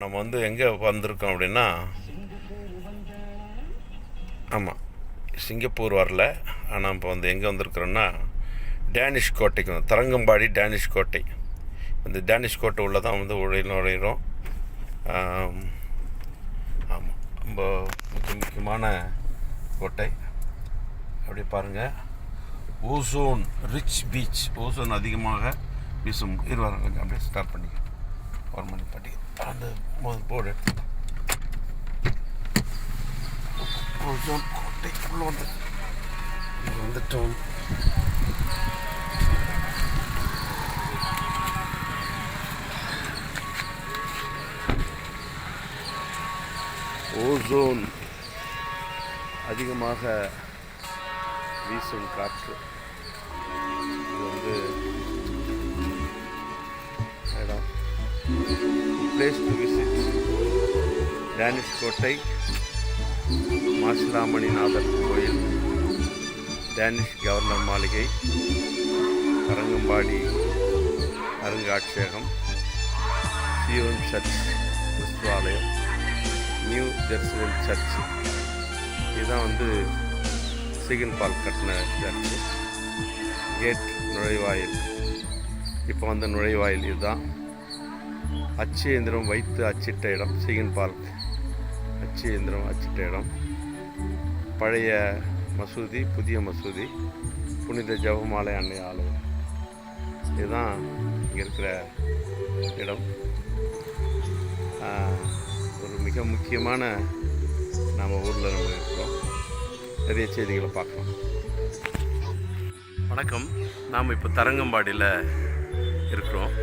நம்ம வந்து எங்கே வந்திருக்கோம் அப்படின்னா, ஆமாம், சிங்கப்பூர் வரல. ஆனால் இப்போ வந்து எங்கே வந்திருக்கிறோன்னா, டேனிஷ் கோட்டைக்கு வந்து தரங்கம்பாடி டேனிஷ் கோட்டை. இந்த டேனிஷ் கோட்டை உள்ள தான் வந்து நுழைகிறோம். ஆமாம், ரொம்ப முக்கியமான கோட்டை. அப்படியே பாருங்கள், ஓசோன் ரிச் பீச். ஓசோன் அதிகமாக வீசும் இருவாரங்க. அப்படியே ஸ்டார்ட் பண்ணி ஒரு மணி பட்டி அந்த போர்டு எடுத்து ஓசோன் கோட்டைக்குள்ளே வந்துட்டோம். ஓசோன் அதிகமாக வீசும் காற்று. இது வந்து இடம், பிளேஸ் டு விசிட். டேனிஷ் கோட்டை, மாசிலாமணிநாதர் கோயில், டேனிஷ் கவர்னர் மாளிகை, தரங்கம்பாடி அருங்காட்சியகம், சியோன் சர்ச் கிறிஸ்துவாலயம், நியூ ஜெருசலேம் சர்ச். இதுதான் வந்து சீகன் பால் கட்டின சர்ச்சு. கேட் நுழைவாயில். இப்போ வந்து நுழைவாயில் இதுதான். அச்சு இயந்திரம் வைத்து அச்சிட்ட இடம். சீகன் பால் அச்சு இயந்திரம் அச்சிட்ட இடம். பழைய மசூதி, புதிய மசூதி, புனித ஜெபமாலை அன்னை ஆலயம். இதுதான் இங்கே இருக்கிற இடம். ஒரு மிக முக்கியமான நம்ம ஊரில் நம்ம இருக்கிறோம். நிறைய செய்திகளை பார்க்கலாம். வணக்கம். நாம் இப்போ தரங்கம்பாடியில் இருக்கிறோம்.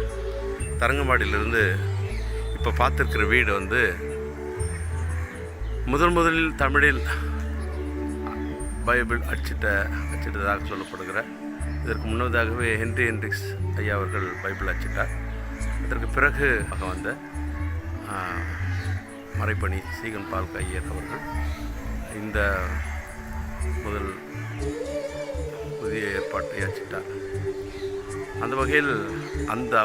தரங்கம்பாடியிலிருந்து இப்போ பார்த்துருக்கிற வீடு வந்து முதலில் தமிழில் பைபிள் அச்சிட்டதாக சொல்லப்படுகிற, இதற்கு முன்னதாகவே ஹென்றி ஹென்ரிக்ஸ் ஐயா அவர்கள் பைபிள் அச்சிட்டார். அதற்கு பிறகு வந்த மறைப்பணி சீகன் பால் ஐயர் அவர்கள் இந்த முதல் புதிய ஏற்பாட்டை அச்சிட்டார். அந்த வகையில்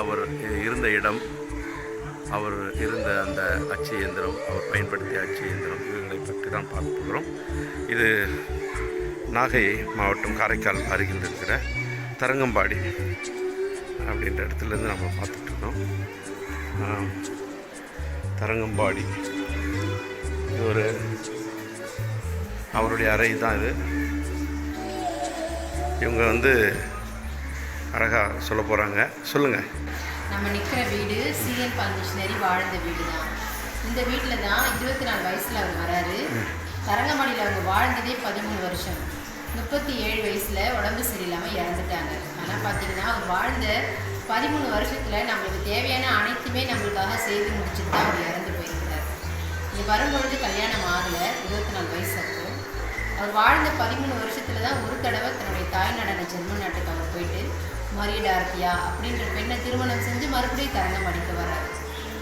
அவர் இருந்த இடம், அவர் இருந்த அந்த அச்சு இயந்திரம், அவர் பயன்படுத்திய அச்சு இயந்திரம், இவர்களை பற்றி தான் பார்க்க போகிறோம். இது நாகை மாவட்டம் காரைக்கால் அருகில் இருக்கிற தரங்கம்பாடி அப்படின்ற இடத்துலேருந்து நம்ம பார்த்துட்ருக்கோம். தரங்கம்பாடி இது ஒரு அவருடைய அறை தான் இது. இவங்க வந்து அழகாக சொல்ல போகிறாங்க. சொல்லுங்கள். நம்ம நிற்கிற வீடு சீகன் பால் மிஷினரி வாழ்ந்த வீடு தான். இந்த வீட்டில் தான் 24 வயசில் அவர் வராரு. தரங்கம்பாடியில் அவங்க வாழ்ந்ததே 13 வருஷம். 37 வயசில் உடம்பு சரியில்லாமல் இறந்துட்டாங்க. ஆனால் பார்த்தீங்கன்னா அவர் வாழ்ந்த 13 வருஷத்தில் நம்மளுக்கு தேவையான அனைத்துமே நம்மளுக்காக செய்து முடிச்சுட்டு தான் அவர் இறந்து போயிருக்கிறார். இங்கே வரும்பொழுது கல்யாணம் ஆகலை, 24 வயசு அப்போ. அவர் வாழ்ந்த 13 வருஷத்தில் தான் ஒரு தடவை தன்னுடைய தாய் நாடான ஜெர்மன் நாட்டுக்கு அவர் போயிட்டு மரியடார்த்தியா அப்படின்ற பெண்ணை திருமணம் செஞ்சு மறுபடியும் தரங்கம்பாடிக்கு வர்றார்.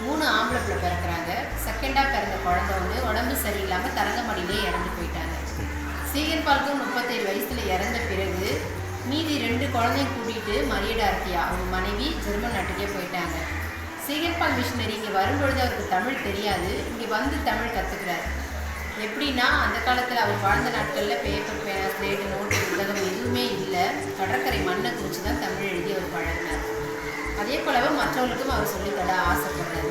3 ஆம்பளை பிள்ளை பிறக்கிறாங்க. செகண்டாக பிறந்த குழந்தை வந்து உடம்பு சரியில்லாமல் தரங்கம்பாடியிலே இறந்து போயிட்டாங்க. சீகன் பால்க்கும் 37 வயசில் இறந்த பிறகு மீதி 2 குழந்தையும் கூட்டிகிட்டு மரியடார்த்தியா அவங்க மனைவி ஜெர்மன் நாட்டுக்கே போயிட்டாங்க. சீகன் பால் மிஷினரி இங்கே வரும்பொழுது அவருக்கு தமிழ் தெரியாது. இங்கே வந்து தமிழ் கற்றுக்கிறார். எப்படின்னா, அந்த காலத்தில் அவர் வாழ்ந்த நாட்களில் பேப்பர், பேனா, ஸ்லேட்டு, நோட்டு, புத்தகம் எதுவுமே இல்லை. கடற்கரை மண்ணை குறித்து தான் தமிழ் எழுதி அவர் பழகினார். அதே போலவே மற்றவர்களுக்கும் அவர் சொல்லித்தர ஆசைப்படுறாரு.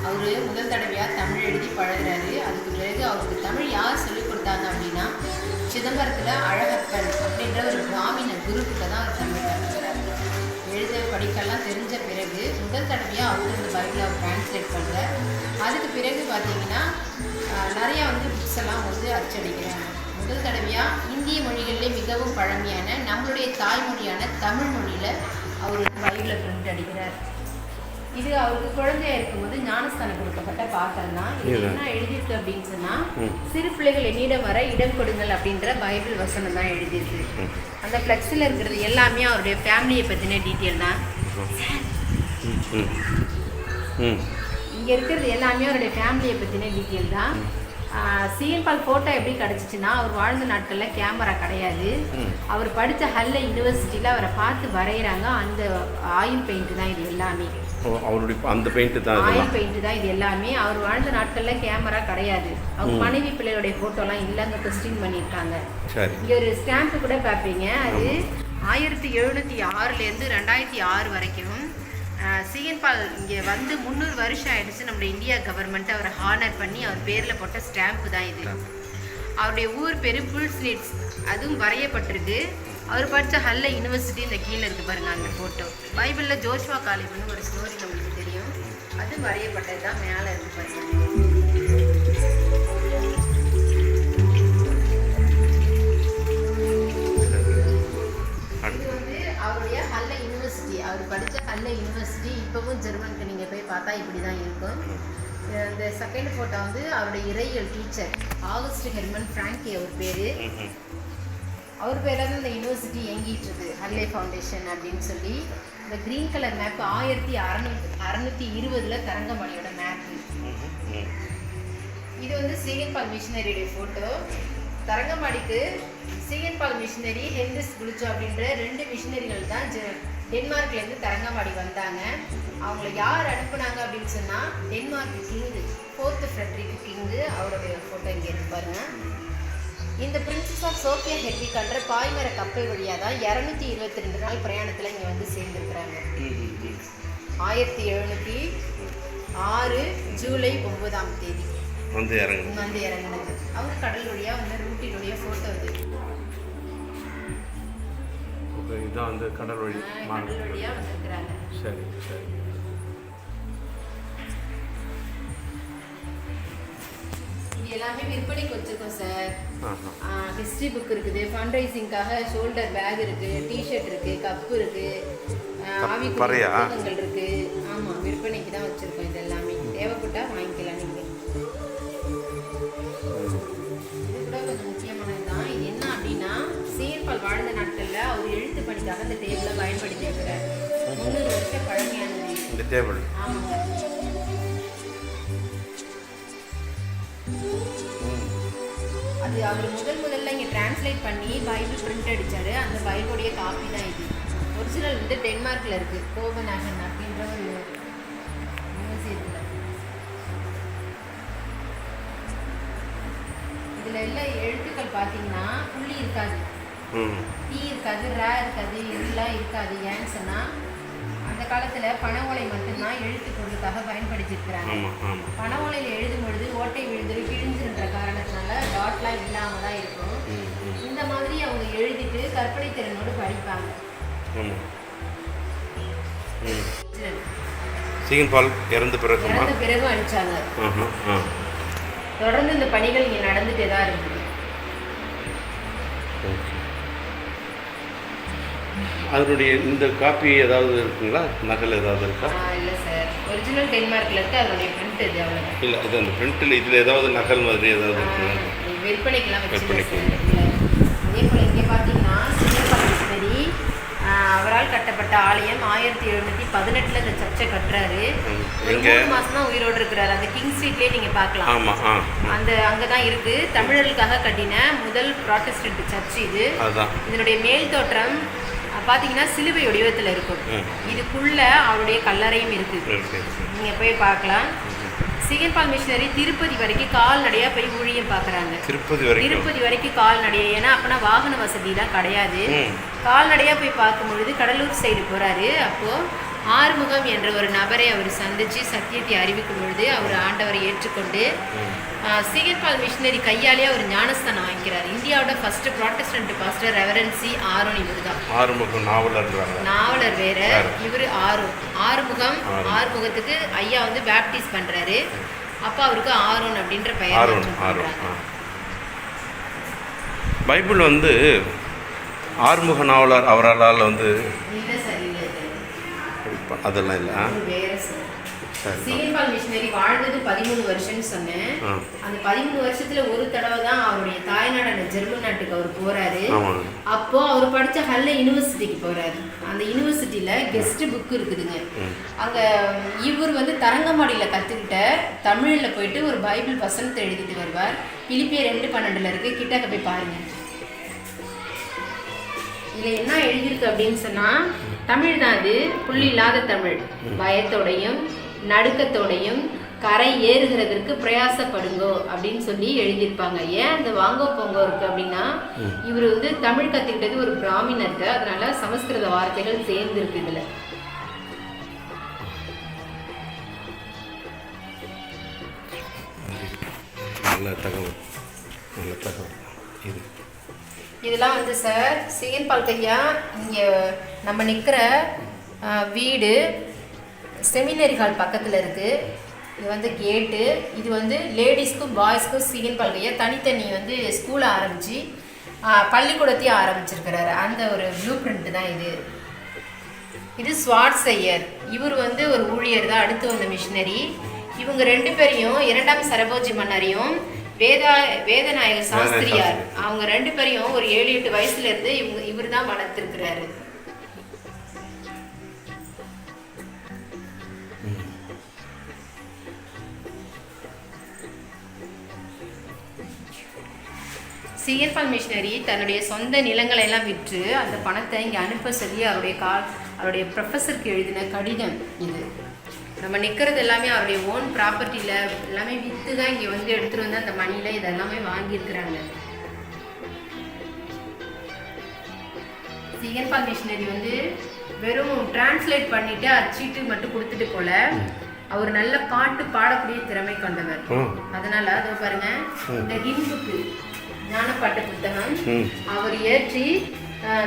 அவர் முதல் தடவையாக தமிழ் எழுதி பழகிறாரு. அதுக்கு பிறகு அவருக்கு தமிழ் யார் சொல்லிக் கொடுத்தாங்க அப்படின்னா, சிதம்பரத்தில் அழகப்பன் அப்படின்ற ஒரு பிராமின குருக்கிட்ட தான் அவர் தமிழ் கற்றுக்கிறார். எழுத படிக்கலாம் தெரிஞ்ச பிறகு முதல் தடவையாக அவருக்கு இந்த பைபிளை அவர் டிரான்ஸ்லேட் பண்ணுறார். அதுக்கு பிறகு பார்த்திங்கன்னா நிறையா வந்து புக்ஸ் எல்லாம் வந்து அச்சடிக்கிறாங்க. முதல் தடவையாக இந்திய மொழிகளிலே மிகவும் பழமையான நம்மளுடைய தாய்மொழியான தமிழ் மொழியில் அவர் பைபிளை பிரிண்ட் அடிக்கிறார். இது அவருக்கு குழந்தையாக இருக்கும்போது ஞானஸ்தானம் கொடுக்கப்பட்ட பாத்திரம் தான். இது என்ன எழுதியிருக்கு அப்படின்னு சொன்னால், சிறு பிள்ளைகள் என்னிடம் வர இடம் கொடுங்கள் அப்படின்ற பைபிள் வசனம் தான் எழுதியிருக்கு. அந்த ஃப்ளெக்ஸில் இருக்கிறது எல்லாமே அவருடைய ஃபேமிலியை பற்றின டீட்டெயில் தான். இங்கே இருக்கிறது எல்லாமே அவருடைய ஃபேமிலியை பற்றின டீட்டெயில் தான். சீகன் பால் ஃபோட்டோ எப்படி கிடச்சிச்சின்னா, அவர் வாழ்ந்த நாட்களில் கேமரா கிடையாது. அவர் படித்த ஹல்ல யூனிவர்சிட்டியில் அவரை பார்த்து வரைகிறாங்க. அந்த ஆயில் பெயிண்ட் தான் இது எல்லாமே. அவருடைய அந்த பெயிண்ட் தான் ஆயில் பெயிண்ட் தான் இது எல்லாமே. அவர் வாழ்ந்த நாட்களில் கேமரா கிடையாது. அவங்க மனைவி பிள்ளைகளுடைய ஃபோட்டோலாம் இல்லைங்க கொஸ்டின் பண்ணியிருக்காங்க. சரி, இங்கே ஒரு ஸ்டாம்ப்பு கூட பார்ப்பீங்க. அது 1706லேருந்து 2006 வரைக்கும் சிஎன் பால் இங்கே வந்து 300 வருஷம் ஆயிடுச்சு. நம்மளுடைய இந்தியா கவர்மெண்ட் அவரை ஹானர் பண்ணி அவர் பேரில் போட்ட ஸ்டாம்ப்பு தான் இது. அவருடைய ஊர் பேர் புல்ஸ்லிட்ஸ், அதுவும் வரையப்பட்டிருக்கு. அவர் படித்த ஹல்ல யூனிவர்சிட்டி இந்த கீழே இருக்குது பாருங்க அந்த ஃபோட்டோ. பைபிளில் ஜோஷ்வா காலேப்னு ஒரு ஸ்டோரி நம்மளுக்கு தெரியும், அது வரையப்பட்டது தான் மேலே இருக்கு பாருங்க. இது வந்து அவருடைய ஹல்ல யூனிவர்சிட்டி, அவர் படித்த ஹல்ல யூனிவர்சிட்டி இப்போவும் ஜெர்மனுக்கு நீங்கள் போய் பார்த்தா இப்படி தான் இருக்கும். இந்த செகண்ட் ஃபோட்டோ வந்து அவருடைய இறையியல் டீச்சர் ஆகஸ்ட் ஹெர்மன் ஃப்ராங்கி அவர் பேர். அவர் பேரில் தான் இந்த யூனிவர்சிட்டி இயங்கிட்டு இருக்கு, ஹல்லே ஃபவுண்டேஷன் அப்படின்னு சொல்லி. இந்த க்ரீன் கலர் மேப் 1620 தரங்கம்பாடியோட மேப். இது வந்து சிஎன் பால் மிஷினரியுடைய ஃபோட்டோ. தரங்கம்பாடிக்கு சிஎன் பால் மிஷினரி, ஹென்ரிஸ் குளிச்சோ அப்படின்ற 2 மிஷினரிகள் தான் டென்மார்க்லேருந்து தரங்கம்பாடி வந்தாங்க. அவங்கள யார் அனுப்புனாங்க அப்படின்னு சொன்னால் Denmark king 4th Frederick king, அவருடைய ஃபோட்டோ இங்கே இருக்கு பாருங்க. இந்த பிரின்சஸ் ஆஃப் சோஃபியா ஹெட்விக்ன்ற பாய்மர கப்பல் வழியாக தான் 222 நாள் பிரயாணத்தில் இங்கே வந்து சேர்ந்துருக்குறாங்க. 1706 ஜூலை 9ஆம் தேதி வந்து இறங்கினது. அவங்க கடல் வழியாக வந்து ரூட்டினுடைய ஃபோட்டோ இது. இதுதான் வந்து கடல் வழி வழியாக வந்துருக்குறாங்க. சரி சரி. இது எல்லாமே விற்பனைக்கு வச்சுருக்கோம் சார். ஹிஸ்ட்ரி புக் இருக்குது, ஃபண்ட் ரைசிங்காக ஷோல்டர் பேக் இருக்குது, டிஷர்ட் இருக்குது, கப்பு இருக்குது, ஆவிக்குரிய புத்தகங்கள் இருக்குது. ஆமாம், விற்பனைக்கு தான் வச்சுருக்கோம். இது எல்லாமே தேவைப்பட்டால் வாங்கிக்கலாம் நீங்கள். இது கூட கொஞ்சம் முக்கியமானது தான். இது என்ன அப்படின்னா சிஎன் பால் வாழ்ந்த நாட்களில் அவர் எழுத்து பணிக்காக இந்த டேபிளை பயன்படுத்தி இருக்கிறார். 300 வருஷம் பழமையானது இந்த டேபிள். ஆமாங்க. அது அவர் முதல்ல இங்கே டிரான்ஸ்லேட் பண்ணி பைபிள் பிரிண்ட் அடித்தார். அந்த பைபிளுடைய காப்பி தான் இது. ஒரிஜினல் வந்து டென்மார்க்கில் இருக்குது, கோபனாகன் அப்படின்ற ஒரு மியூசியத்தில். இதில் எல்லாம் எழுத்துக்கள் பார்த்தீங்கன்னா புள்ளி இருக்காது, டீ இருக்காது, ரா இருக்காது, இதெல்லாம் இருக்காது. ஏன்னு சொன்னால் அந்த காலத்தில் பனை ஓலை மட்டும்தான் எழுத்து பொருளுக்காக பயன்படுத்தியிருக்கிறாங்க. பனை ஓலையில் எழுதும் பொழுது ஓட்டை விழுந்து கிழிஞ்சுன்ற காரணத்தினால டாட்லாம் இல்லாமல் தான் இருக்கும். இந்த மாதிரி அவங்க எழுதிட்டு கற்பனை திறனோடு படிப்பாங்க. சிஎன் பால் இறந்த பிறகு அடித்தாங்க. தொடர்ந்து இந்த பணிகள் இங்கே நடந்துகிட்டே தான் இருக்குது. அதனுடைய இந்த காப்பி ஏதாவது இருக்குங்களா, நகல் ஏதாவது இருக்கா? இல்லை சார், ஒரிஜினல் டென்மார்க்கில் இருக்குது. அதனுடைய பிரிண்ட் இது அவ்வளோ. இல்லை, அது அந்த பிரிண்ட்டில் இதில் ஏதாவது நகல் மாதிரி ஏதாவது இருக்குங்களா? விற்பனைக்கெல்லாம் வச்சுருக்கேன். அதே போல் இங்கே பார்த்தீங்கன்னா சிஎன் பால் மிஷினரி அவரால் கட்டப்பட்ட ஆலயம் 1718 இந்த சர்ச்சை கட்டுறாரு. 3 மாதம் தான் உயிரோடு இருக்கிறாரு. அந்த கிங் ஸ்ட்ரீட்லேயே நீங்கள் பார்க்கலாம். அந்த அங்கே தான் இருக்குது. தமிழர்களுக்காக கட்டின முதல் ப்ராட்டஸ்டன்ட் சர்ச் இது. இதனுடைய மேல் தோற்றம் பார்த்தீங்கன்னா சிலுவை வடிவத்தில் இருக்கும். இதுக்குள்ள அவருடைய கல்லறையும் இருக்குது, நீங்கள் போய் பார்க்கலாம். சிஎன் பால் மிஷினரி திருப்பதி வரைக்கும் கால்நடையாக போய் ஊழியம் பார்க்குறாங்க. திருப்பதி வரைக்கும் கால்நடையாக, ஏன்னா அப்போனா வாகன வசதிலாம் கிடையாது. கால்நடையாக போய் பார்க்கும் பொழுது கடலூர் சைடு போகிறாரு. அப்போது ஆறுமுகம் என்ற ஒரு நபரை அவர் சந்தித்து சத்தியத்தை அறிவிக்கும் பொழுது அவர் ஆண்டவரை ஏற்றுக்கொண்டு சிஎன் பால் மிஷினரி கையாலேயே ஒரு ஞானஸ்தானம் வாங்கிக்கிறார். இந்தியாவோட first Protestant pastor reverend C Aaron இவர் தான். ஆறுமுகம் நாவலர் வேற, இவர் ஆறுமுகம். ஆறுமுகத்துக்கு ஐயா வந்து பேப்டிஸ் பண்ணுறாரு. அப்போ அவருக்கு ஆரோன் அப்படின்ற பெயர். பைபிள் வந்து ஆறுமுக நாவலர் அவரால் வந்து இல்லை சார், இல்லை அதெல்லாம் இல்லை. சிஎன் பால் மிஷினரி வாழ்ந்தது 13 வருஷம்னு சொன்னேன். அந்த 13 வருஷத்துல ஒரு தடவை தான் அவருடைய தாய்நாடான ஜெர்மன் நாட்டுக்கு அவர் போறாரு. அப்போ அவர் படிச்ச ஹல்ல யூனிவர்சிட்டிக்கு போறாரு. அந்த யூனிவர்சிட்டியில கெஸ்ட் புக் இருக்குதுங்க. அங்க இவர் வந்து தரங்கம்பாடியில கத்துக்கிட்ட தமிழ்ல போயிட்டு ஒரு பைபிள் வசனத்தை எழுதிட்டு வருவார். பிலிப்பியர் 2:12 இருக்கு, கிட்டக்க போய் பாருங்க. இதுல என்ன எழுதியிருக்கு அப்படின்னு சொன்னா தமிழ் தான் இது, புள்ளி இல்லாத தமிழ். பயத்தோடையும் நடுக்கத்தோடையும் கரை ஏறுகிறதற்கு பிரயாசப்படுங்கோ அப்படின்னு சொல்லி எழுதியிருப்பாங்க. ஏன் அந்த வாங்கோ போங்கோ இருக்கு அப்படின்னா, இவர் வந்து தமிழ் கத்துக்கிட்டது ஒரு பிராமணருக்கு, அதனால சமஸ்கிருத வார்த்தைகள் சேர்ந்து இருக்கு இதுல. நல்ல தகவல், நல்ல தகவல். இதெல்லாம் வந்து சார் சிஎன் பால்கையா இங்கே நம்ம நிற்கிற வீடு செமினரி ஹால் பக்கத்தில் இருக்குது. இது வந்து கேட்டு. இது வந்து லேடிஸ்க்கும் பாய்ஸ்க்கும் சிஎன் பால்கையா தனித்தனி வந்து ஸ்கூலை ஆரம்பித்து பள்ளிக்கூடத்தையும் ஆரம்பிச்சிருக்கிறாரு. அந்த ஒரு ப்ளூ பிரிண்ட் தான் இது. இது ஸ்வாட்ஸையர், இவர் வந்து ஒரு ஊழியர் தான், அடுத்து வந்த மிஷினரி. இவங்க 2 பேரையும், 2ஆம் சரபோஜி மன்னரையும் வேதநாயக சாஸ்திரியார், அவங்க 2 பேரையும் ஒரு 7-8 வயசுல இருந்து இவர் தான் வளர்த்திருக்கிறாரு. சிஎன் பால் மிஷினரி தன்னுடைய சொந்த நிலங்களை எல்லாம் விற்று அந்த பணத்தை இங்கே அனுப்ப சொல்லி அவருடைய ப்ரொஃபஸருக்கு எழுதின கடிதம் இது. நம்ம நிற்கிறது எல்லாமே அவருடைய ஓன் ப்ராப்பர்ட்டியில் எல்லாமே விற்று தான் இங்கே வந்து எடுத்துகிட்டு வந்து அந்த மணியில் இதெல்லாமே வாங்கியிருக்கிறாங்க. சிஎன் பால் மிஷினரி வந்து வெறும் டிரான்ஸ்லேட் பண்ணிட்டு அச்சிட்டு மட்டும் கொடுத்துட்டு போல, அவர் நல்ல பாட்டு பாடக்கூடிய திறமை கொண்டவர். அதனால அதோ பாருங்க, இந்த ஹிந்துக்கு ஞானப்பாட்டு புத்தகம் அவர் ஏற்றி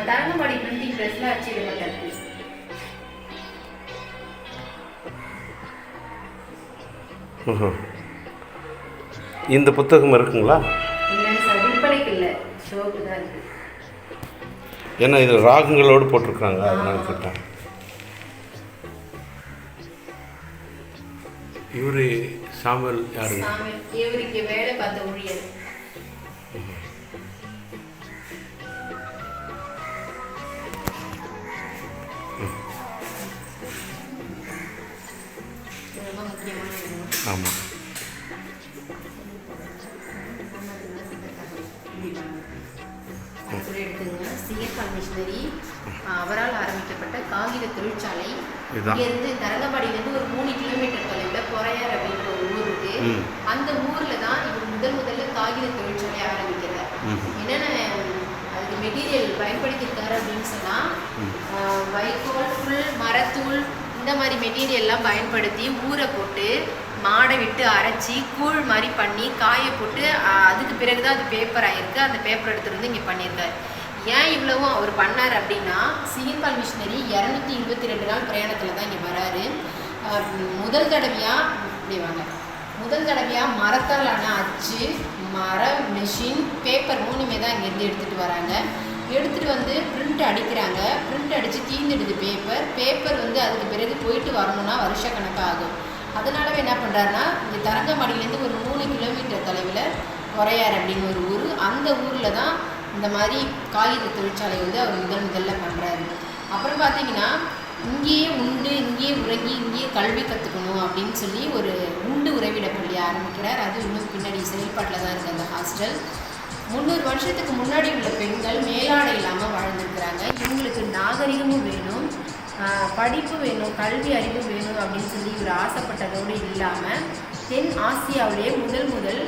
தரங்கம்பாடி பிரிண்டிங் பிரஸ்ல அச்சிடப்பட்டிருக்கு. இந்த புத்தகம் இருக்குங்களா? ஏன்னா இதில் ராகங்களோடு போட்டிருக்காங்க, அதனால கேட்டேன். இவரு சாமுவேல் யாருங்க? இவருக்கு வேலை பார்த்த ஊழியர். ஆமாம். சிஎன் பால் மிஷினரி அவரால் ஆரம்பிக்கப்பட்ட காகித தொழிற்சாலை. இங்கேருந்து தரங்கம்பாடியிலேருந்து ஒரு 3 கிலோமீட்டர் தொலைவில் பொறையார் அப்படின்ற ஒரு ஊர் இருக்கு. அந்த ஊரில் தான் இவர் முதல்ல காகித தொழிற்சாலை ஆரம்பிக்கிறார். என்னென்ன அதுக்கு மெட்டீரியல் பயன்படுத்தியிருக்காரு அப்படின்னு சொன்னால், வைக்கோல், புல், மரத்தூள், இந்த மாதிரி மெட்டீரியல்லாம் பயன்படுத்தி ஊற போட்டு மாடை விட்டு அரைச்சி கூழ் மாதிரி பண்ணி காய போட்டு அதுக்கு பிறகு தான் அது பேப்பர் ஆகிருக்கு. அந்த பேப்பர் எடுத்துகிட்டு வந்து இங்கே பண்ணியிருக்காரு. ஏன் இவ்வளவும் அவர் பண்ணார் அப்படின்னா, சிஎன் பால் மிஷினரி 222 நாள் பிரயாணத்தில் தான் இங்கே வராரு. முதல் தடவையாக மரத்தாலான அச்சு, மர மிஷின், பேப்பர் 3மே தான் இங்கேருந்து எடுத்துகிட்டு வராங்க. எடுத்துகிட்டு வந்து பிரிண்ட் அடிக்கிறாங்க. பிரிண்ட் அடித்து தீர்ந்துடுது பேப்பர் வந்து அதுக்கு பிறகு போயிட்டு வரணும்னா வருஷக்கணக்காக ஆகும். அதனாலவே என்ன பண்ணுறாருன்னா, இங்கே தரங்கம்பாடியிலேருந்து ஒரு 3 கிலோமீட்டர் தொலைவில் பொறையார் அப்படின்னு ஒரு ஊர், அந்த ஊரில் தான் இந்த மாதிரி காகித தொழிற்சாலை வந்து அவர் முதல்ல பண்ணுறாரு. அப்புறம் பார்த்தீங்கன்னா, இங்கேயே உண்டு, இங்கேயே உறங்கி, இங்கேயே கல்வி கற்றுக்கணும் அப்படின்னு சொல்லி ஒரு உண்டு உறைவிட பள்ளி ஆரம்பிக்கிறார். அது இன்னும் பின்னாடி செயல்பாட்டில் தான் இருக்குது அந்த ஹாஸ்டல். 300 வருஷத்துக்கு முன்னாடி உள்ள பெண்கள் மேலாடை இல்லாமல் வாழ்ந்துருக்கிறாங்க. இவங்களுக்கு நாகரிகமும் வேணும், படிப்பு வேணும், கல்வி அறிவு வேணும் அப்படின்னு சொல்லி இவர் ஆசைப்பட்டதோடு இல்லாமல் தென் ஆசியாவிலேயே முதல்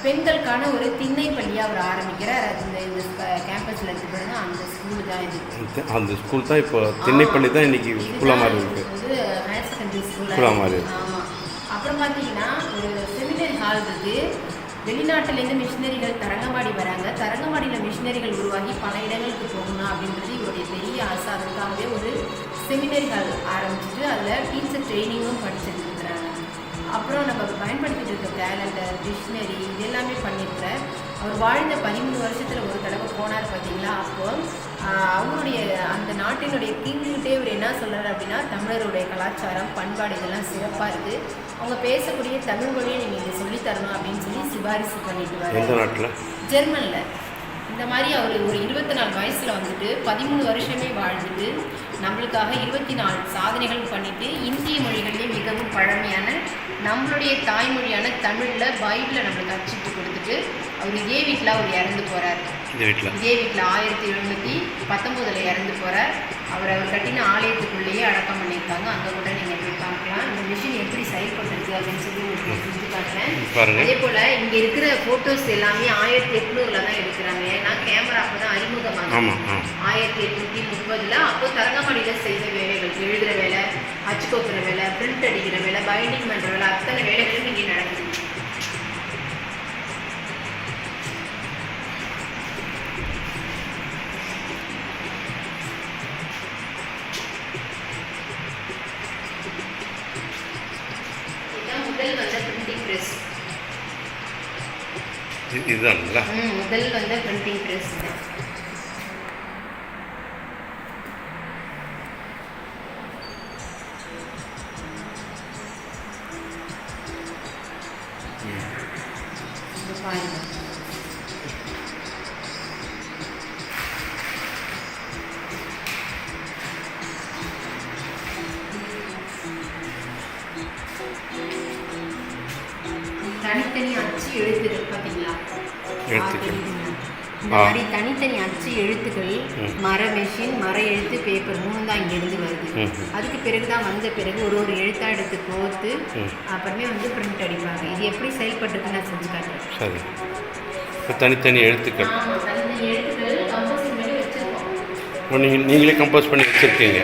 பெண்களுக்கான ஒரு திண்ணை பள்ளியாக அவர் ஆரம்பிக்கிறார். அது இந்த கேம்பஸில் இருக்கிறது அந்த ஸ்கூல் தான் இது. அந்த ஸ்கூல் தான் இப்போ திண்ணை பள்ளி தான் இன்றைக்கி ஸ்கூலாக மாறி இருக்கு. வந்து ஹையர் செகண்டரி ஸ்கூலாக மாறி. ஆமாம். அப்புறம் பார்த்தீங்கன்னா ஒரு செமினரி ஹால் இருக்குது. வெளிநாட்டிலேருந்து மிஷினரிகள் தரங்கம்பாடி வராங்க. தரங்கம்பாடியில் மிஷினரிகள் உருவாகி பல இடங்களுக்கு போகணும் அப்படின்றது இவருடைய பெரிய ஆசை. அதுக்காகவே ஒரு செமினரி ஹால் ஆரம்பிச்சுட்டு அதில் டீச்சர் ட்ரைனிங்கும் படிச்சுட்டு இருக்கிறாங்க. அப்புறம் நம்ம பயன்படுத்திட்டு இருக்க கேலண்டர், டிக்ஷனரி இது எல்லாமே பண்ணியிருக்கிறார். அவர் வாழ்ந்த 13 வருஷத்தில் ஒரு தடவை போனார் பார்த்தீங்களா. அப்போது அவருடைய அந்த நாட்டினுடைய கிங்கிட்டே இவர் என்ன சொல்கிறார் அப்படின்னா, தமிழருடைய கலாச்சாரம், பண்பாடு இதெல்லாம் சிறப்பாக இருக்குது, அவங்க பேசக்கூடிய தமிழ் மொழியை நீங்கள் இதை சொல்லித்தரணும் அப்படின்னு சொல்லி சிபாரிசு பண்ணிட்டு வர. ஜெர்மனில் இந்த மாதிரி அவர் ஒரு 24 வயசில் வந்துட்டு 13 வருஷமே வாழ்ந்துட்டு நம்மளுக்காக 24 சாதனைகள் பண்ணிவிட்டு இந்திய மொழிகளிலே மிகவும் பழமையான நம்மளுடைய தாய்மொழியான தமிழில் பைபிளை நம்மளுக்கு அச்சிட்டு கொடுத்துட்டு அவர் இதே வீட்டில் அவர் இறந்து போகிறார். இதே வீட்டில் 1719 இறந்து போகிறார். அவர் கட்டின ஆலயத்துக்குள்ளேயே அடக்கம் பண்ணியிருக்காங்க. அங்கே கூட நீங்கள் போய் பார்க்கலாம். இந்த மிஷின் எப்படி செயல்பட்டுருக்கு அப்படின்னு சொல்லி உங்களுக்கு செஞ்சு காட்டுறேன். அதே போல் இங்கே இருக்கிற ஃபோட்டோஸ் எல்லாமே 1800 தான் எடுக்கிறாங்க. ஏன்னா கேமரா அப்போ தான் அறிமுகமாக 1830 அப்போது தரங்கம்பாடியில் செய்த வேலைகள், எழுதுகிற வேலை, அச்சு கோக்குற வேலை, பிரிண்ட் அடிக்கிற வேலை, பைண்டிங் பண்ணுற வேலை, அத்தனை வேலைகளும் இங்கே நடக்குது. முதல் வந்த பிரிண்டிங் ப்ரெஸ் இதுதானுங்களா? முதல் வந்த பிரிண்டிங் ப்ரெஸ் தான். பாருங்க, தனித்தனி அச்சு எழுத்துக்கள் பார்த்தீங்களா? இந்த மாதிரி தனித்தனி அச்சு எழுத்துக்கள், மர மெஷின், மர எழுத்து, பேப்பர் 3 தான் இங்கேருந்து வருது. அதுக்கு பிறகு தான் வந்த பிறகு ஒரு எழுத்தாக எடுத்து கோர்த்து அப்புறமே பிரிண்ட் அடிப்பாங்க. இது எப்படி செயல்பட்டுருக்கு நான் செஞ்சு காட்டுறேன். சரி, தனித்தனி எழுத்துக்கள். தனித்தனி எழுத்துக்கள் கம்போஸ் பண்ணி வச்சுருக்கோம். நீங்களே கம்போஸ் பண்ணி வச்சுருக்கீங்க.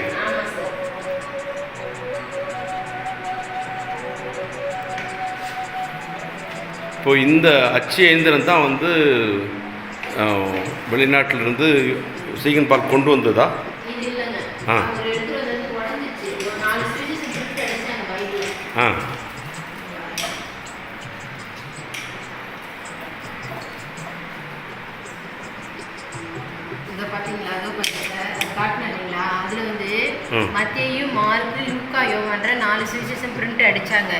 இப்போ இந்த அச்சு இயந்திரம் தான் வெளிநாட்டிலிருந்து சீகன் பால் கொண்டு வந்ததா? ஆ ஆ மத்தேயு, மார்க்கு, லூக்கா, யோவான்ற 4 சுவிசேஷம் பிரிண்ட் அடிச்சாங்க.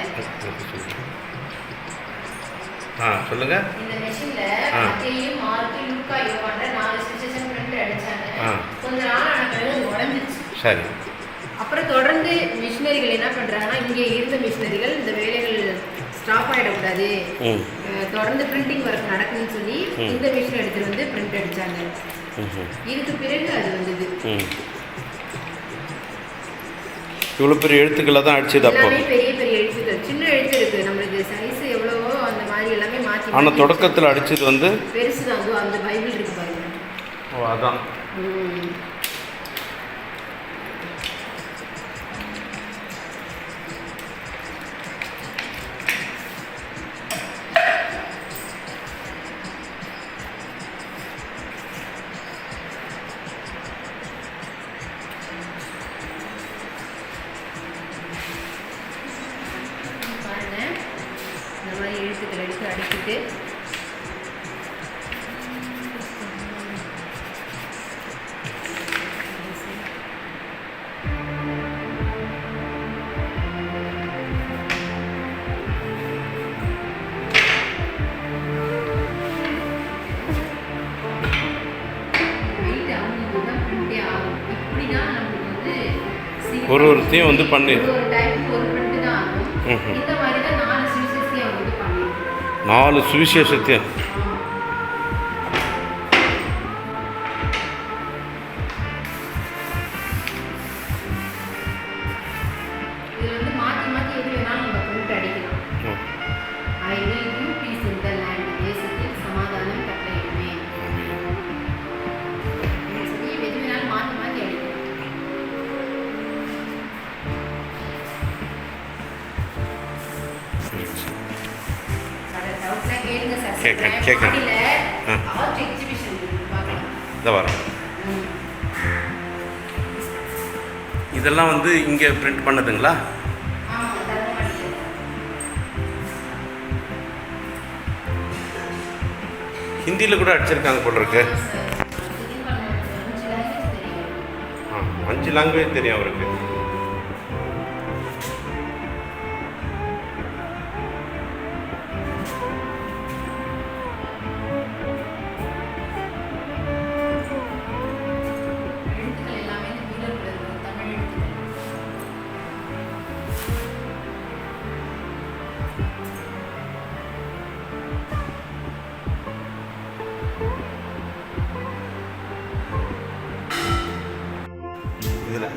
சொல்லுங்க. இந்த மெஷின்ல மத்தேயு, மார்க்கு, லூக்கா, யோவான்ற 4 சுவிசேஷம் பிரிண்ட் அடிச்சாங்க. கொஞ்ச நாள் ஆன பிறகு உடைஞ்சிச்சு. சரி. அப்புறம் தொடர்ந்து மிஷினரிகள் என்ன பண்றாங்கன்னா, இங்கே இருந்த மிஷினரிகள் இந்த வேலைகள் ஸ்டாப் ஆகிடக்கூடாது, தொடர்ந்து பிரிண்டிங் ஒர்க் நடக்குதுன்னு சொல்லி இந்த மிஷின் எடுத்துட்டு பிரிண்ட் அடிச்சாங்க. இதுக்கு பிறகு அது வந்தது. இவ்வளோ பெரிய எழுத்துக்களை தான் அடிச்சது. அப்போ பெரிய பெரிய எழுத்துக்கள், சின்ன எழுத்து இருக்குது, நம்மளுக்கு சைஸ் எவ்வளவோ அந்த மாதிரி எல்லாமே மாற்றி. ஆனால் தொடக்கத்தில் அடிச்சது பெருசு தான். அந்த பைபிள் இருக்கு பாருங்க. ஓ, அதான். இந்த மாதிரி எழுத்துக்கள் எடுத்து அடிக்கிட்டு ஒருத்தையும் பண்ணி ஒரு டைம் ஒரு பிரிண்ட் தான் ஆகும். இந்த மாதிரி தான் 4 சுவிசேஷத்தையும் பண்ணிருக்கோம். 4 சுவிசேஷத்தையும் இது மாற்றி மாற்றி எது வேணாலும் நம்ம பிரிண்ட் அடிக்கலாம். I will give peace in the land, தேசத்தில் சமாதானம் கட்டளையிடுமே. சரி, எது வேணாலும் மாற்றி மாற்றி அடிக்கலாம். இதெல்லாம் இங்கே பிரிண்ட் பண்ணதுங்களா? ஹிந்தியில் கூட அடிச்சிருக்காங்க போல இருக்கு. 5 லாங்குவேஜ் தெரியும் அவருக்கு.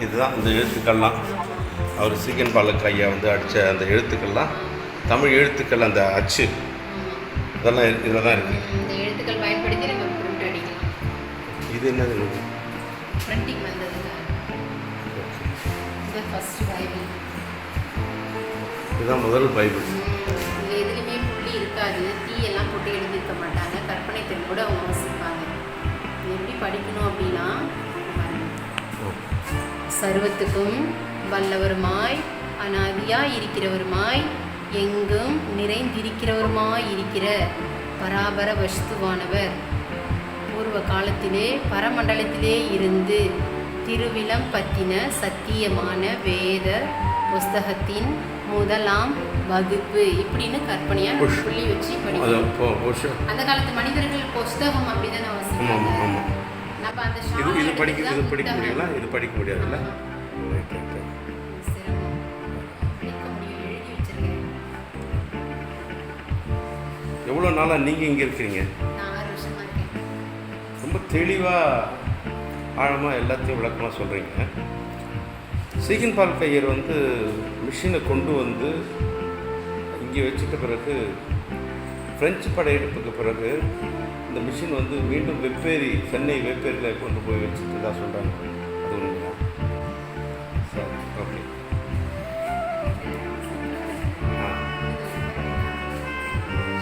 இதுதான் இந்த எழுத்துக்கள்லாம் அவர் சீகன் பாலக் ஐயா வந்து அடித்த அந்த எழுத்துக்கள்லாம் தமிழ் எழுத்துக்கள் அந்த அச்சு இதெல்லாம் இதில் தான் இருக்குது. இந்த எழுத்துக்கள் பயன்படுத்தி நம்ம பிரிண்ட் அடிக்கலாம். இது என்னது? பிரிண்டிங் வந்ததுங்க. இது ஃபர்ஸ்ட் பைபிள். இதுதான் முதல் பைபிள். இதில் எதுலேயுமே புள்ளி இருக்காது, தீயெல்லாம் போட்டு எழுதியிருக்க மாட்டாங்க, கற்பனை திறன் கூட அவங்க வாசிப்பாங்க. இது எப்படி படிக்கணும் அப்படின்னா, சர்வத்துக்கும் வல்லவருமாய் அனாதியாய் இருக்கிறவருமாய் எங்கும் நிறைந்திருக்கிறவருமாய் இருக்கிற பராபர வஸ்துவானவர் பூர்வ காலத்திலே பரமண்டலத்திலே இருந்து திருவிழம் பற்றின சத்தியமான வேத புஸ்தகத்தின் முதலாம் வகுப்பு இப்படின்னு கற்பனையாக புள்ளி வச்சு படிக்கணும். அந்த காலத்து மனிதர்கள் புஸ்தகம் அப்படிதான் வாசிப்பாங்க. நம்ம அந்த இது படிக்க முடியல, இது படிக்க முடியாதுல்ல. எவ்வளோ நாளாக நீங்கள் இங்கே இருக்கிறீங்க? நான் 6 வருஷமா இருக்கேன். ரொம்ப தெளிவாக ஆழமாக எல்லாத்தையும் விளக்கமாக சொல்கிறீங்க. சீகன் பாலக் ஐயர் வந்து மிஷினை கொண்டு வந்து இங்கே வச்சுட்ட பிறகு பிரெஞ்சு படையெடுப்புக்கு பிறகு இந்த மிஷின் வந்து மீண்டும் வெப்பேரி சென்னை வெப்பேரியில் கொண்டு போய் வச்சுட்டு தான் சொல்கிறாங்க. அது ஒன்றுங்களா? சரி, ஓகே.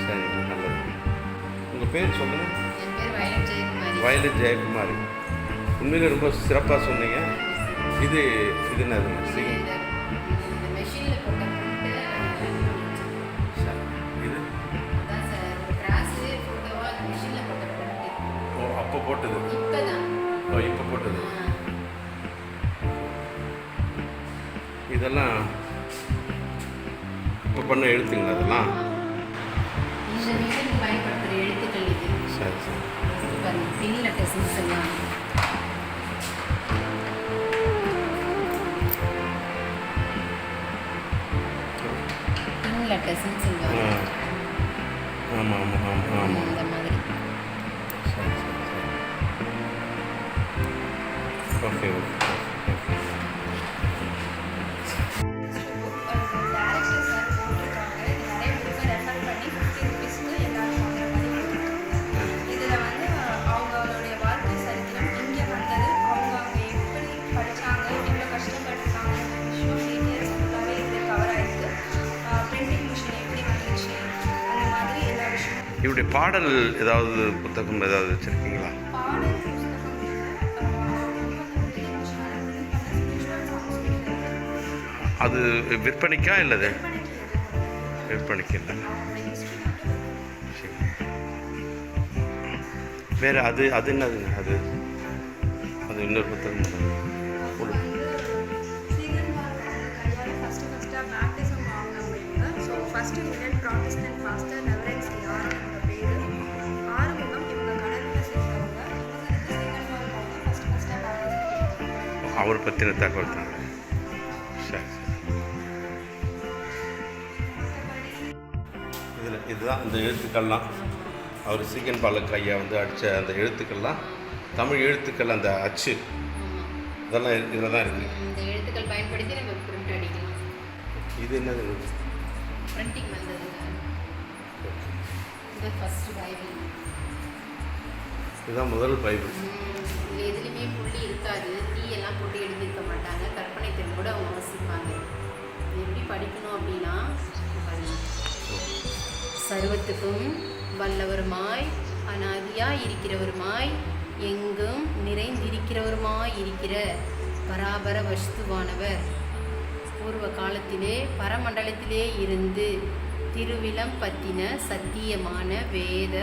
சரி, நல்லது. உங்கள் பேர் சொல்லுங்கள். என் பேர் வயலட் ஜெயக்குமாரி. வயலட் ஜெயக்குமாரி. உண்மையிலே ரொம்ப சிறப்பாக சொன்னீங்க. இது என்னதுங்க? இந்த மெஷினில் போட்ட இது அதான் சார், ஒரு கிராஸு ஃபோட்டோவாக அந்த மெஷினில் போட்ட பிரிண்ட். ஓ, அப்போ போட்டது. இப்போ தான். ஓ, இப்போ போட்டது. இதெல்லாம் இப்போ பண்ண எழுத்துங்களா அதெல்லாம்? இந்த வீட்டுக்கு பயன்படுத்துகிற எழுத்துக்கள் இது. சரி சரி. இது பாருங்க, பின் லெட்டர்ஸ்னு சொல்லலாம். பின் லெட்டர்ஸ்னு சொல்லுவாங்க. ஆமாம் ஆமாம் ஆமாம் ஆமாம். இந்த மாதிரி. சரி சரி சரி. Okay okay. இவருடைய பாடல் ஏதாவது புத்தகம் ஏதாவது வச்சுருக்கீங்களா? அது விற்பனைக்கா இல்லது? விற்பனைக்கு இல்லை. சரி. வேறு அது என்னதுங்க? அது இன்னொரு புத்தகம். அவர் பற்றின தகவல் தாங்க. சரி சரி. இதுதான் இந்த எழுத்துக்கள்லாம் அவர் சீகன் பாலக் ஐயா வந்து அடித்த அந்த எழுத்துக்கள்லாம் தமிழ் எழுத்துக்கள் அந்த அச்சு இதெல்லாம் இதில் தான் இருக்குது. இந்த எழுத்துக்கள் பயன்படுத்தி நம்ம பிரிண்ட் அடிக்கலாம். இது என்னது? பிரிண்டிங் வந்ததுங்க. இது ஃபர்ஸ்ட் பைபிள். இதுதான் முதல் பைபிள். இதில் எதுலேயுமே புள்ளி இருக்காது, தீயெல்லாம் போட்டு எழுதியிருக்க மாட்டாங்க, கற்பனை திறன் கூட அவங்க வாசிப்பாங்க. இது எப்படி படிக்கணும் அப்படின்னா, சர்வத்துக்கும் வல்லவருமாய் அனாதியாய் இருக்கிறவருமாய் எங்கும் நிறைந்திருக்கிறவருமாய் இருக்கிற பராபர வஸ்துவானவர் பூர்வ காலத்திலே பரமண்டலத்திலே இருந்து திருவிழம் பற்றின சத்தியமான வேத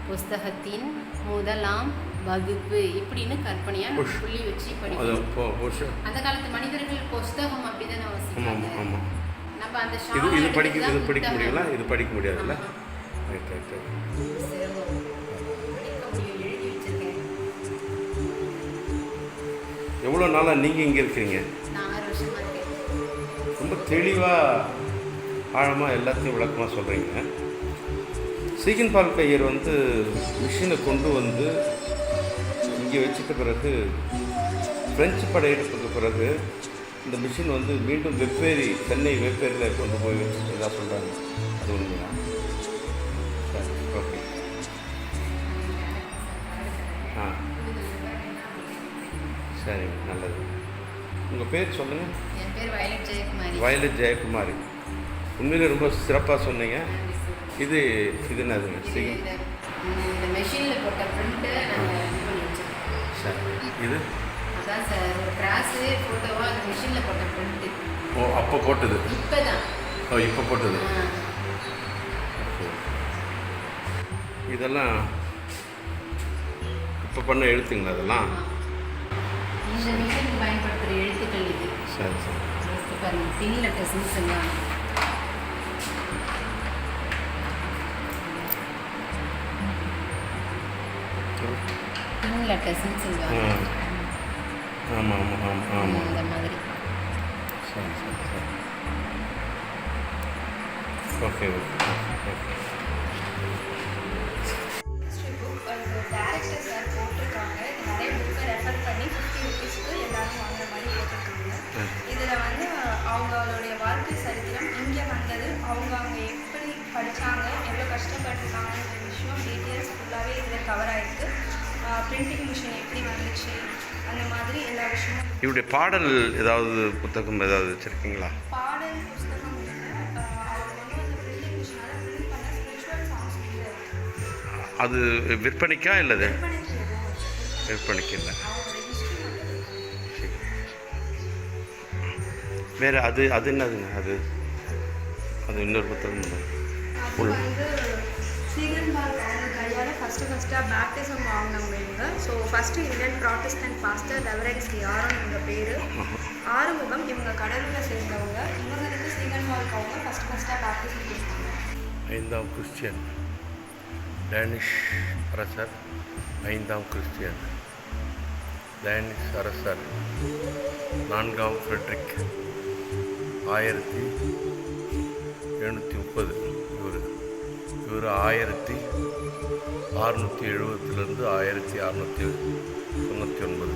புஸ்தகத்தின் முதலாம் வகுப்பு இப்படின்னு கற்பனையாக புள்ளி வச்சு படிக்கணும். அந்த காலத்து மனிதர்கள் புஸ்தகம் அப்படிதான் வாசிப்பாங்க. நம்ம அந்த இது படிக்க முடியல, இது படிக்க முடியாதுல்ல. எவ்வளோ நாளாக நீங்கள் இங்கே இருக்கிறீங்க? நான் 6 வருஷமா இருக்கேன். ரொம்ப தெளிவாக ஆழமாக எல்லாத்தையும் விளக்கமாக சொல்கிறீங்க. சீகன் பாலக் ஐயர் வந்து மிஷினை கொண்டு வந்து இங்கே வச்சுட்ட பிறகு பிரெஞ்சு படையெடுப்புக்கு பிறகு இந்த மிஷின் வந்து மீண்டும் வெப்பேரி சென்னை வெப்பேரியில் கொண்டு போய் வச்சுட்டதா சொல்கிறாங்க. அது உண்மையா? சரி, ஓகே. ஆ, சரி, நல்லது. உங்கள் பேர் சொல்லுங்கள். என் பேர் வயலட் ஜெயக்குமாரி. வயலட் ஜெயக்குமாரி. உண்மையிலே ரொம்ப சிறப்பாக சொன்னீங்க. இது என்னதுங்க? இந்த மெஷினில் போட்ட பிரிண்ட்டு நாங்கள் இது பண்ணி வச்சுருக்கோம். சரி, இது அதான் சார் ஒரு கிராஸு ஃபோட்டோவாக அந்த மிஷினில் போட்ட பிரிண்ட்டு. ஓ, அப்போ போட்டது? இப்போ தான். ஓ, இப்போ போட்டது. இதெல்லாம் இப்போ பண்ண எழுத்துங்களா அதெல்லாம்? இந்த மிஷினுக்கு பயன்படுத்துகிற எழுத்துக்கள் இது. சரி சரி. இப்போ பாருங்க, பின் லெட்டர்ஸ்ன்னு சொல்லுவாங்க. பின் லெட்டர்ஸ்ன்னு சொல்லுவாங்க. ஆமாம் ஆமாம் ஆமாம் ஆமாம், அந்த மாதிரி. சரி சரி சரி. Okay okay okay. History book அது டேரக்டர் சார் போட்டிருக்காங்க. இது நிறைய புக்கை ரெஃபர் பண்ணி 50 ருபீஸ்க்கு எல்லாரும் வாங்குற மாதிரி போட்டிருக்காங்க. இதில் வந்து அவங்களுடைய வாழ்க்கை சரித்திரம், இங்கே வந்தது, அவங்க எப்படி படித்தாங்க, எவ்வளோ கஷ்டப்பட்டுருக்காங்கன்ற விஷயம் டீட்டெயில்ஸ் ஃபுல்லாகவே இதில் கவர் ஆகிருக்கு. பிரிண்டிங் மிஷின் எப்படி வந்துச்சு, அந்த மாதிரி எல்லா விஷயமும். இவருடைய பாடல் ஏதாவது புத்தகம் ஏதாவது வச்சுருக்கீங்களா? பாடல் புஸ்தகம் இல்லை. அவர் கொண்டு வந்த பிரிண்டிங் மிஷினால் பிரிண்ட் பண்ண ஸ்பிரிச்சுவல் சாங்ஸ் இல்லை. அது விற்பனைக்கா இல்லது? விற்பனைக்கு எதுவும் விற்பனைக்கு இல்லை. அவங்களோட ஹிஸ்ட்ரி மட்டும் இருக்கு. சரி. வேறு அது என்னதுங்க? அது இன்னொரு புத்தகம் இல்லை. அது வந்து சீகன்பார்க் அவங்க கையால் ஃபஸ்ட்டாக பேப்டிசம் வாங்கினவங்க இவங்க. So first Indian Protestant pastor reverence யாரும் இவங்க பேர். ஆறுமுகம் இவங்க கடலூரில் சேர்ந்தவங்க. இவங்களுக்கு சீகன்பார்க் அவங்க ஃபஸ்ட்டாக பேப்டிசம் கொடுத்தாங்க. 5ஆம் கிறிஸ்டியன் டேனிஷ் அரசர். 5ஆம் கிறிஸ்டியன் டேனிஷ் அரசர் 4ஆம் ஃப்ரெட்ரிக் 1730. இவர் 1670 1699.